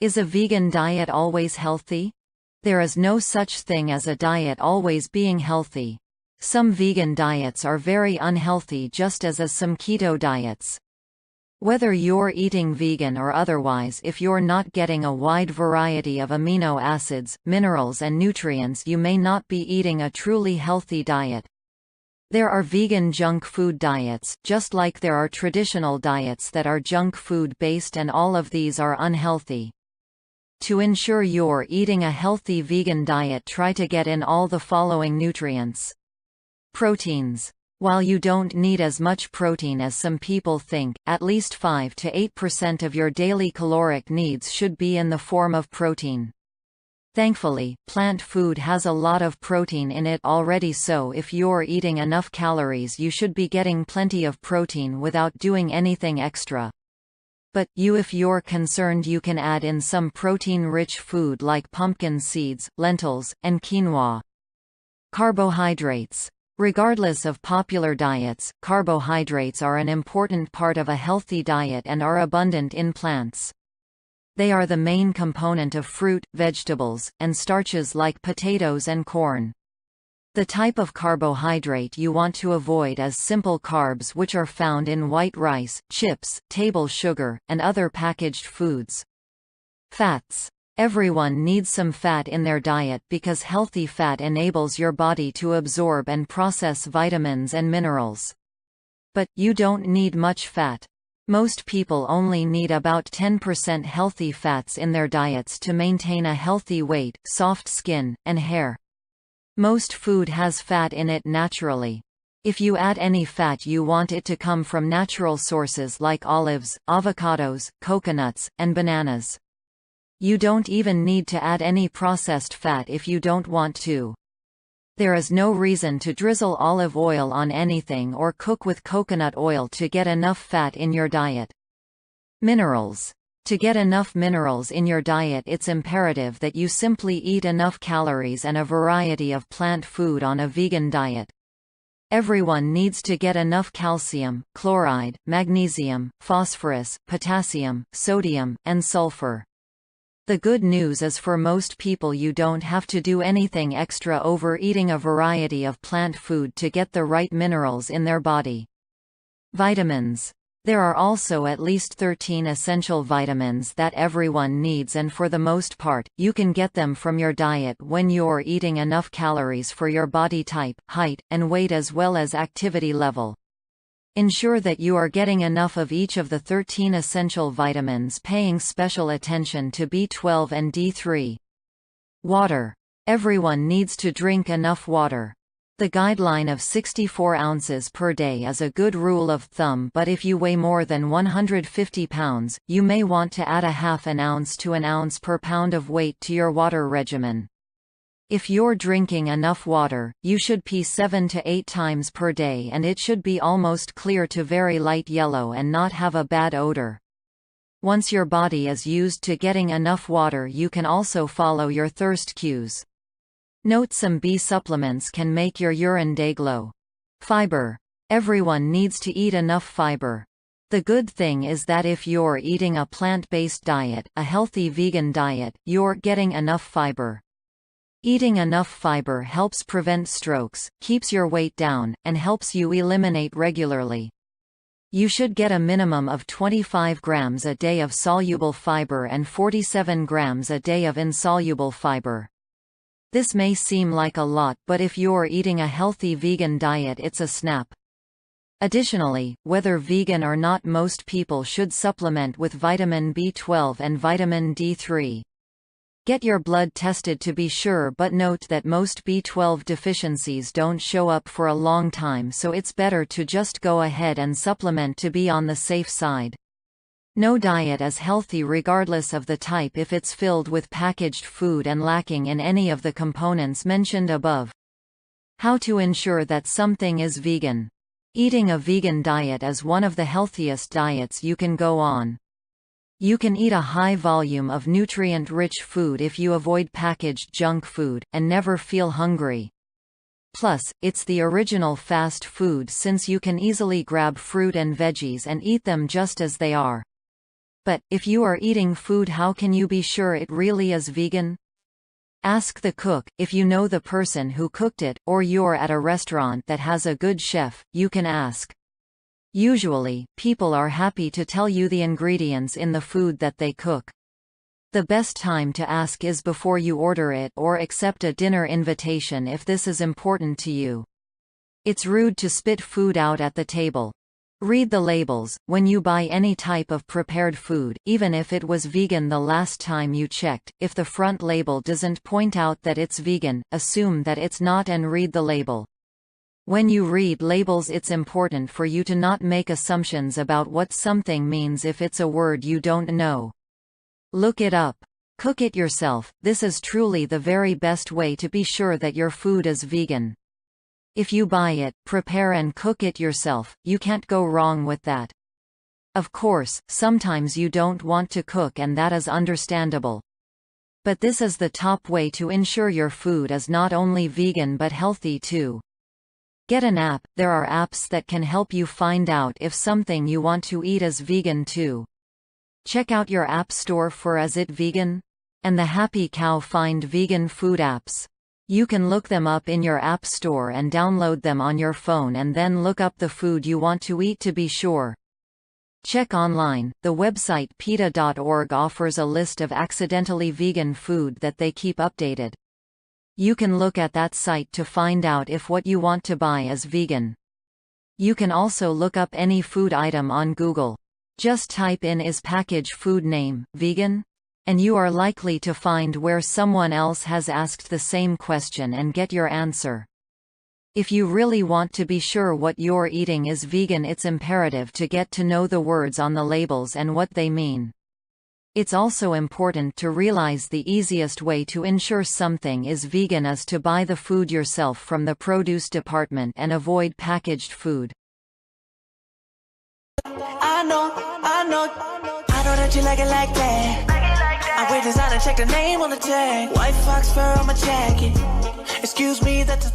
Is a vegan diet always healthy? There is no such thing as a diet always being healthy. Some vegan diets are very unhealthy, just as some keto diets. Whether you're eating vegan or otherwise, if you're not getting a wide variety of amino acids, minerals and nutrients, you may not be eating a truly healthy diet. There are vegan junk food diets, just like there are traditional diets that are junk food based, and all of these are unhealthy. To ensure you're eating a healthy vegan diet, try to get in all the following nutrients. Proteins. While you don't need as much protein as some people think, at least 5 to 8% of your daily caloric needs should be in the form of protein. Thankfully, plant food has a lot of protein in it already, so if you're eating enough calories, you should be getting plenty of protein without doing anything extra. But if you're concerned, you can add in some protein-rich food like pumpkin seeds, lentils, and quinoa. Carbohydrates. Regardless of popular diets, carbohydrates are an important part of a healthy diet and are abundant in plants. They are the main component of fruit, vegetables, and starches like potatoes and corn. The type of carbohydrate you want to avoid is simple carbs, which are found in white rice, chips, table sugar, and other packaged foods. Fats. Everyone needs some fat in their diet because healthy fat enables your body to absorb and process vitamins and minerals. But you don't need much fat. Most people only need about 10% healthy fats in their diets to maintain a healthy weight, soft skin, and hair. Most food has fat in it naturally. If you add any fat, you want it to come from natural sources like olives, avocados, coconuts, and bananas. You don't even need to add any processed fat if you don't want to. There is no reason to drizzle olive oil on anything or cook with coconut oil to get enough fat in your diet. Minerals. To get enough minerals in your diet, it's imperative that you simply eat enough calories and a variety of plant food on a vegan diet. Everyone needs to get enough calcium, chloride, magnesium, phosphorus, potassium, sodium, and sulfur. The good news is, for most people you don't have to do anything extra over eating a variety of plant food to get the right minerals in their body. Vitamins. There are also at least 13 essential vitamins that everyone needs, and for the most part, you can get them from your diet when you're eating enough calories for your body type, height, and weight, as well as activity level. Ensure that you are getting enough of each of the 13 essential vitamins, paying special attention to B12 and D3. Water. Everyone needs to drink enough water. The guideline of 64 ounces per day is a good rule of thumb, but if you weigh more than 150 pounds, you may want to add a half an ounce to an ounce per pound of weight to your water regimen. If you're drinking enough water, you should pee 7 to 8 times per day, and it should be almost clear to very light yellow and not have a bad odor. Once your body is used to getting enough water, you can also follow your thirst cues. Note: some B supplements can make your urine day glow. Fiber. Everyone needs to eat enough fiber. The good thing is that if you're eating a plant-based diet, a healthy vegan diet, you're getting enough fiber. Eating enough fiber helps prevent strokes, keeps your weight down, and helps you eliminate regularly. You should get a minimum of 25 grams a day of soluble fiber and 47 grams a day of insoluble fiber. This may seem like a lot, but if you're eating a healthy vegan diet, it's a snap. Additionally, whether vegan or not, most people should supplement with vitamin B12 and vitamin D3. Get your blood tested to be sure, but note that most B12 deficiencies don't show up for a long time, so it's better to just go ahead and supplement to be on the safe side. No diet is healthy regardless of the type if it's filled with packaged food and lacking in any of the components mentioned above. How to ensure that something is vegan. Eating a vegan diet is one of the healthiest diets you can go on. You can eat a high volume of nutrient-rich food if you avoid packaged junk food, and never feel hungry. Plus, it's the original fast food since you can easily grab fruit and veggies and eat them just as they are. But, if you are eating food, how can you be sure it really is vegan? Ask the cook. If you know the person who cooked it, or you're at a restaurant that has a good chef, you can ask. Usually, people are happy to tell you the ingredients in the food that they cook. The best time to ask is before you order it or accept a dinner invitation if this is important to you. It's rude to spit food out at the table. Read the labels when you buy any type of prepared food, even if it was vegan the last time you checked. If the front label doesn't point out that it's vegan, assume that it's not and read the label. When you read labels, it's important for you to not make assumptions about what something means if it's a word you don't know. Look it up. Cook it yourself. This is truly the very best way to be sure that your food is vegan. If you buy it, prepare and cook it yourself. You can't go wrong with that. Of course, sometimes you don't want to cook, and that is understandable. But this is the top way to ensure your food is not only vegan but healthy too. Get an app. There are apps that can help you find out if something you want to eat is vegan too. Check out your app store for Is It Vegan? And the Happy Cow. Find vegan food apps. You can look them up in your app store and download them on your phone and then look up the food you want to eat to be sure. Check online. The website PETA.org offers a list of accidentally vegan food that they keep updated. You can look at that site to find out if what you want to buy is vegan. You can also look up any food item on Google. Just type in "Is package food name vegan?" and you are likely to find where someone else has asked the same question and get your answer. If you really want to be sure what you're eating is vegan, it's imperative to get to know the words on the labels and what they mean. It's also important to realize the easiest way to ensure something is vegan is to buy the food yourself from the produce department and avoid packaged food. I know that you like it like that. I wear designer, check the name on the tag. White fox fur on my jacket. Excuse me, that's